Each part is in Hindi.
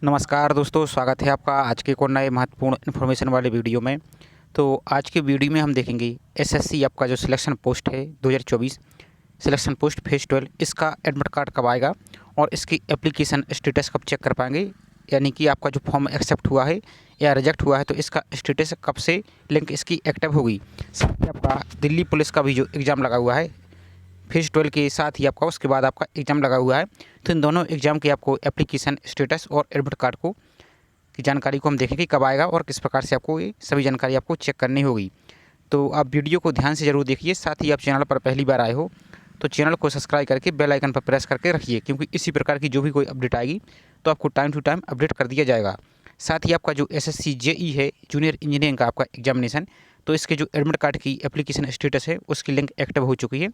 नमस्कार दोस्तों, स्वागत है आपका आज के एक और नए महत्वपूर्ण इन्फॉर्मेशन वाले वीडियो में। तो आज के वीडियो में हम देखेंगे एसएससी आपका जो सिलेक्शन पोस्ट है 2024 सिलेक्शन पोस्ट फेज 12, इसका एडमिट कार्ड कब आएगा और इसकी एप्लीकेशन स्टेटस कब चेक कर पाएंगे। यानी कि आपका जो फॉर्म एक्सेप्ट हुआ है या रिजेक्ट हुआ है तो इसका स्टेटस कब से लिंक इसकी एक्टिव होगी। साथ ही आपका दिल्ली पुलिस का भी जो एग्ज़ाम लगा हुआ है फेज 12 के साथ ही आपका उसके बाद आपका एग्ज़ाम लगा हुआ है, तो इन दोनों एग्ज़ाम की आपको एप्लीकेशन स्टेटस और एडमिट कार्ड को की जानकारी को हम देखेंगे कब आएगा और किस प्रकार से आपको ये सभी जानकारी आपको चेक करनी होगी। तो आप वीडियो को ध्यान से ज़रूर देखिए। साथ ही आप चैनल पर पहली बार आए हो तो चैनल को सब्सक्राइब करके बेल आइकन पर प्रेस करके रखिए, क्योंकि इसी प्रकार की जो भी कोई अपडेट आएगी तो आपको टाइम टू टाइम अपडेट कर दिया जाएगा। साथ ही आपका जो एसएससी जेई है जूनियर इंजीनियरिंग का आपका एग्जामिनेशन, तो इसके जो एडमिट कार्ड की एप्लीकेशन स्टेटस है उसकी लिंक एक्टिव हो चुकी है।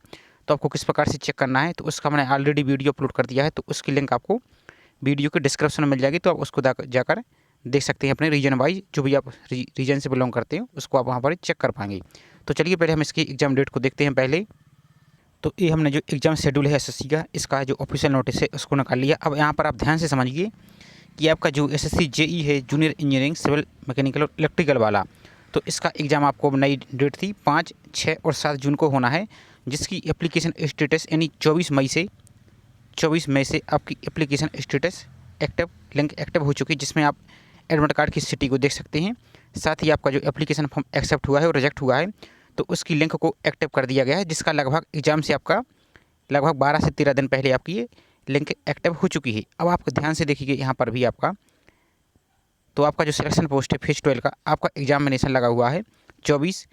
तो आपको किस प्रकार से चेक करना है तो उसका मैंने ऑलरेडी वीडियो अपलोड कर दिया है, तो उसकी लिंक आपको वीडियो के डिस्क्रिप्शन में मिल जाएगी। तो आप उसको जाकर देख सकते हैं अपने रीजन वाइज, जो भी आप रीजन से बिलोंग करते हैं उसको आप वहाँ पर चेक कर पाएंगे। तो चलिए पहले हम इसकी एग्ज़ाम डेट को देखते हैं। पहले तो ये हमने जो एग्ज़ाम शेड्यूल है एसएससी का, इसका जो ऑफिशियल नोटिस है उसको निकाल लिया। अब यहाँ पर आप ध्यान से समझिए कि आपका जो एसएससी जेई है जूनियर इंजीनियरिंग सिविल मैकेनिकल और इलेक्ट्रिकल वाला, तो इसका एग्ज़ाम आपको नई डेट थी 5, 6 और 7 जून को होना है, जिसकी एप्लीकेशन स्टेटस यानी 24 मई से आपकी एप्लीकेशन स्टेटस लिंक एक्टिव हो चुकी है, जिसमें आप एडमिट कार्ड की स्थिति को देख सकते हैं। साथ ही आपका जो एप्लीकेशन फॉर्म एक्सेप्ट हुआ है और रिजेक्ट हुआ है तो उसकी लिंक को एक्टिव कर दिया गया है, जिसका लगभग एग्ज़ाम से आपका लगभग 12 से 13 दिन पहले आपकी ये लिंक एक्टिव हो चुकी है। अब आप ध्यान से देखिए यहाँ पर भी आपका तो आपका जो सिलेक्शन पोस्ट है फेज 12 का आपका एग्जामिनेशन लगा हुआ है 24,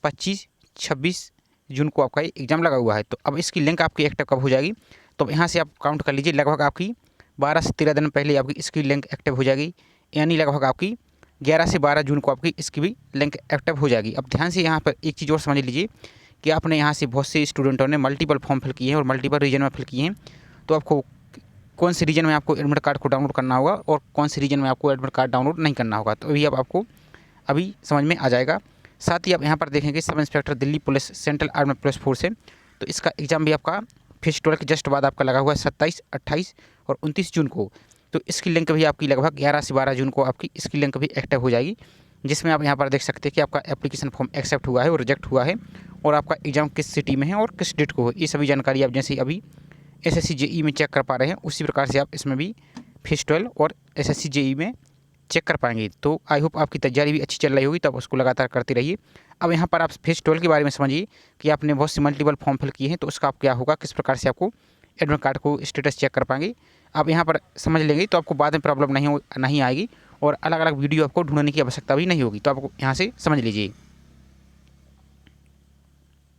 25, 26 जून को आपका ये एग्ज़ाम लगा हुआ है। तो अब इसकी लिंक आपकी एक्टिव कब हो जाएगी, तो यहाँ से आप काउंट कर लीजिए, लगभग आपकी 12 से 13 दिन पहले आपकी इसकी लिंक एक्टिव हो जाएगी, यानी लगभग आपकी 11 से 12 जून को आपकी इसकी भी लिंक एक्टिव हो जाएगी। अब ध्यान से यहाँ पर एक चीज़ और समझ लीजिए कि आपने यहाँ से बहुत से स्टूडेंटों ने मल्टीपल फॉर्म फिल किए हैं और मल्टीपल रीजन में फिल किए हैं, तो आपको कौन से रीजन में आपको एडमिट कार्ड को डाउनलोड करना होगा और कौन से रीजन में आपको एडमिट कार्ड डाउनलोड नहीं करना होगा, तो अभी अब आपको अभी समझ में आ जाएगा। साथ ही आप यहाँ पर देखेंगे sub inspector Delhi police central army police force है, तो इसका एग्ज़ाम भी आपका फेज 12 के जस्ट बाद आपका लगा हुआ है 27, 28 और 29 जून को। तो इसकी लिंक भी आपकी लगभग 11 से 12 जून को आपकी इसकी लिंक भी एक्टिव हो जाएगी, जिसमें आप यहाँ पर देख सकते हैं कि आपका एप्लीकेशन फॉर्म एक्सेप्ट हुआ है और रिजेक्ट हुआ है और आपका एग्ज़ाम किस सिटी में है और किस डेट को है। ये सभी जानकारी आप जैसे अभी एसएससी जेई में चेक कर पा रहे हैं उसी प्रकार से आप इसमें भी फेज 12 और एसएससी जेई में चेक कर पाएंगे। तो आई होप आपकी तैयारी भी अच्छी चल रही होगी, तो आप उसको लगातार करते रहिए। अब यहाँ पर आप फेज 12 के बारे में समझिए कि आपने बहुत सी मल्टीपल फॉर्म फिल किए हैं, तो उसका आप क्या होगा, किस प्रकार से आपको एडमिट कार्ड को स्टेटस चेक कर पाएंगे। आप यहाँ पर समझ लेंगे तो आपको बाद में प्रॉब्लम नहीं आएगी और अलग अलग वीडियो आपको ढूंढने की आवश्यकता भी नहीं होगी। तो आपको यहाँ से समझ लीजिए।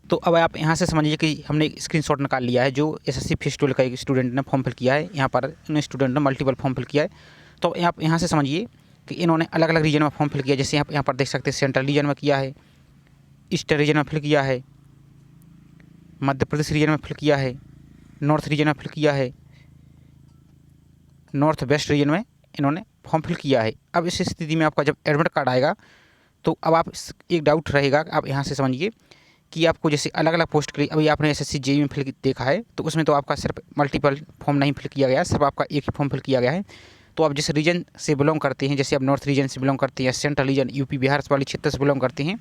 तो अब आप यहाँ से समझिए कि हमने स्क्रीनशॉट निकाल लिया है जो एसएससी फेज 12 का एक स्टूडेंट ने फॉर्म फिल किया है। यहाँ पर इन स्टूडेंट ने मल्टीपल फॉर्म फिल किया है, तो आप यहाँ से समझिए कि इन्होंने अलग अलग रीजन में फॉर्म फिल किया। जैसे यहाँ पर देख सकते हैं सेंट्रल रीजन में किया है, ईस्टर्न रीजन में फिल किया है, मध्य प्रदेश रीजन में फिल किया है, नॉर्थ रीजन में फिल किया है, नॉर्थ वेस्ट रीजन में इन्होंने फॉर्म फिल किया है। अब इस स्थिति में आपका जब एडमिट कार्ड आएगा तो अब आप एक डाउट रहेगा, आप यहाँ से समझिए कि आपको जैसे अलग अलग पोस्ट के लिए अभी आपने एसएससी जेई में फिल देखा है, तो उसमें तो आपका सिर्फ मल्टीपल फॉर्म नहीं फिल किया गया, सिर्फ आपका एक ही फॉर्म फिल किया गया है। तो आप जिस रीजन से बिलोंग करते हैं, जैसे आप नॉर्थ रीजन से बिलोंग करते हैं, सेंट्रल रीजन यूपी बिहार वाली क्षेत्र से बिलोंग करते हैं,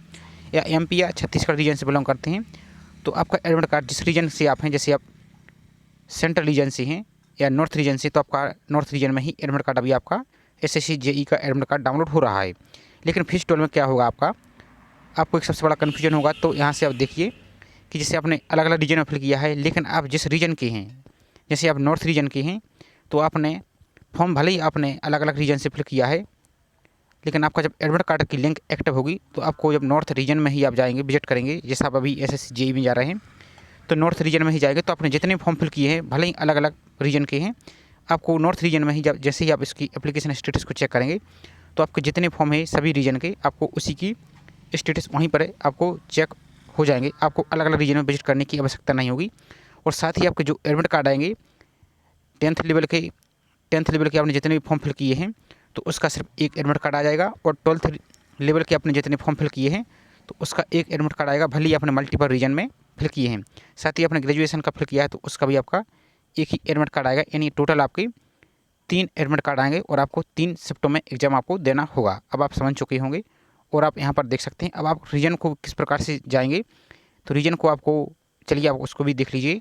या एमपी या छत्तीसगढ़ रीजन से बिलोंग करते हैं, तो आपका एडमिट कार्ड जिस रीजन से आप हैं, जैसे आप सेंट्रल रीजन से हैं या नॉर्थ रीजन से, तो आपका नॉर्थ रीजन में ही एडमिट कार्ड अभी आपका एसएससी जेई का एडमिट कार्ड डाउनलोड हो रहा है। लेकिन फेज 12 में क्या होगा, आपको एक सबसे बड़ा कन्फ्यूजन होगा। तो यहाँ से आप देखिए कि जैसे आपने अलग अलग रीजन में फिल किया है, लेकिन आप जिस रीजन के हैं, जैसे आप नॉर्थ रीजन के हैं, तो आपने फॉर्म भले ही आपने अलग अलग रीजन से फिल किया है, लेकिन आपका जब एडमिट कार्ड की लिंक एक्टिव होगी तो आपको जब नॉर्थ रीजन में ही आप जाएंगे, विजिट करेंगे, जैसे आप अभी एसएससी जेई में जा रहे हैं तो नॉर्थ रीजन में ही जाएंगे, तो आपने जितने फॉर्म फिल किए हैं भले ही अलग अलग रीजन के हैं, आपको नॉर्थ रीजन में ही जैसे ही आप इसकी एप्लीकेशन स्टेटस को चेक करेंगे तो आपके जितने फॉर्म हैं सभी रीजन के, आपको उसी की स्टेटस वहीं पर आपको चेक हो जाएंगे। आपको अलग अलग रीजन में विजिट करने की आवश्यकता नहीं होगी। और साथ ही आपके जो एडमिट कार्ड आएंगे 10th लेवल के आपने जितने भी फॉर्म फिल किए हैं तो उसका सिर्फ एक एडमिट कार्ड आ जाएगा, और 12th लेवल के आपने जितने फॉर्म फिल किए हैं तो उसका एक एडमिट कार्ड आएगा, भले ही आपने मल्टीपल रीजन में फिल किए हैं। साथ ही आपने ग्रेजुएशन का फिल किया है तो उसका भी आपका एक ही एडमिट कार्ड आएगा, यानी टोटल आपकी 3 एडमिट कार्ड आएंगे और आपको 3 शिफ्टों में एग्ज़ाम आपको देना होगा। अब आप समझ चुके होंगे और आप यहाँ पर देख सकते हैं। अब आप रीजन को किस प्रकार से जाएंगे, तो रीजन को आपको, चलिए आप उसको भी देख लीजिए।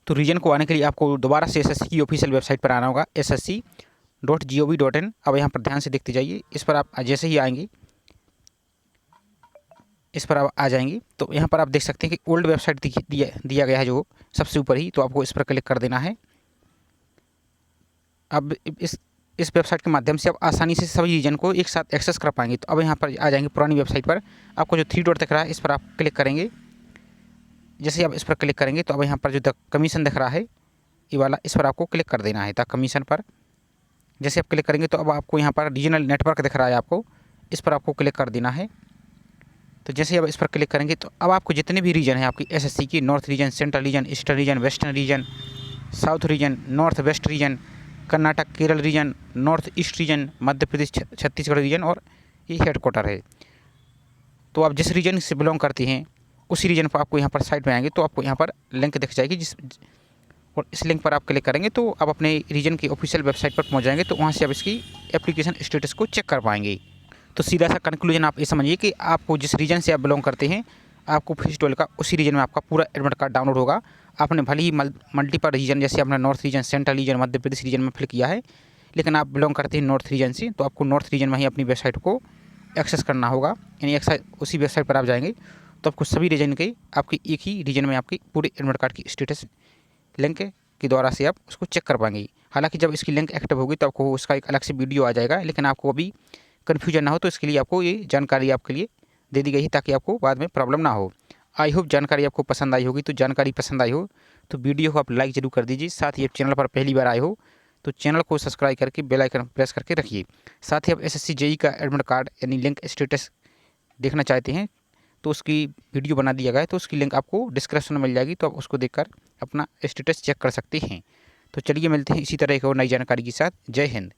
तो रीजन को आने के लिए आपको दोबारा से एसएससी की ऑफिशियल वेबसाइट पर आना होगा, ssc.gov.in। अब यहाँ पर ध्यान से देखते जाइए। इस पर आप जैसे ही आएंगे, इस पर आप आ जाएंगे तो यहाँ पर आप देख सकते हैं कि ओल्ड वेबसाइट दिया गया है जो सबसे ऊपर ही, तो आपको इस पर क्लिक कर देना है। अब इस वेबसाइट के माध्यम से आप आसानी से सभी रीजन को एक साथ एक्सेस कर पाएंगे। तो अब यहाँ पर आ जाएंगे पुरानी वेबसाइट पर, आपको जो 3 डॉट दिख रहा है इस पर आप क्लिक करेंगे। जैसे आप इस पर क्लिक करेंगे तो अब यहाँ पर जो द कमीशन दिख रहा है ये वाला, इस पर आपको क्लिक कर देना है द कमीशन पर। जैसे आप क्लिक करेंगे तो अब आपको यहाँ पर रीजनल नेटवर्क दिख रहा है, आपको इस पर आपको क्लिक कर देना है। तो जैसे आप इस पर क्लिक करेंगे तो अब आपको जितने भी रीजन है आपकी एसएससी की, north region, central region, eastern region, western region, south region, north west region, Karnataka Kerala region, north east region, Madhya Pradesh Chhattisgarh region और ये हेडक्वार्टर है। तो आप जिस रीजन से बिलोंग करते हैं उसी रीजन पर आपको यहाँ पर साइट में आएंगे तो आपको यहाँ पर लिंक दिख जाएगी, और इस लिंक पर आप क्लिक करेंगे तो आप अपने रीजन की ऑफिशियल वेबसाइट पर पहुँच जाएंगे। तो वहाँ से आप इसकी एप्लीकेशन स्टेटस को चेक कर पाएंगे। तो सीधा सा कंक्लूजन आप ये समझिए कि आपको जिस रीजन से आप बिलोंग करते हैं, आपको फेज 12 का उसी रीजन में आपका पूरा एडमिट कार्ड डाउनलोड होगा। आपने भले ही मल्टीपल रीजन, जैसे आपने north region, central reason, Madhya प्रदेश रीजन में फिल किया है, लेकिन आप बिलोंग करते हैं नॉर्थ रीजन से, तो आपको नॉर्थ रीजन में ही अपनी वेबसाइट को एक्सेस करना होगा। यानी उसी वेबसाइट पर आप जाएंगे तो आपको सभी रीजन के आपकी एक ही रीजन में आपकी पूरे एडमिट कार्ड की स्टेटस लिंक के द्वारा से आप उसको चेक कर पाएंगे। हालांकि जब इसकी लिंक एक्टिव होगी तो आपको उसका एक अलग से वीडियो आ जाएगा, लेकिन आपको अभी कन्फ्यूजन ना हो तो इसके लिए आपको ये जानकारी आपके लिए दे दी गई है ताकि आपको बाद में प्रॉब्लम ना हो। आई होप जानकारी आपको पसंद आई होगी। तो जानकारी पसंद आई हो तो वीडियो को आप लाइक ज़रूर कर दीजिए। साथ ही आप चैनल पर पहली बार आए हो तो चैनल को सब्सक्राइब करके बेल आइकन प्रेस करके रखिए। साथ ही आप एसएससी जेई का एडमिट कार्ड यानी लिंक स्टेटस देखना चाहते हैं तो उसकी वीडियो बना दिया गया है, तो उसकी लिंक आपको डिस्क्रिप्शन में मिल जाएगी, तो आप उसको देखकर अपना स्टेटस चेक कर सकते हैं। तो चलिए मिलते हैं इसी तरह एक और नई जानकारी के साथ। जय हिंद।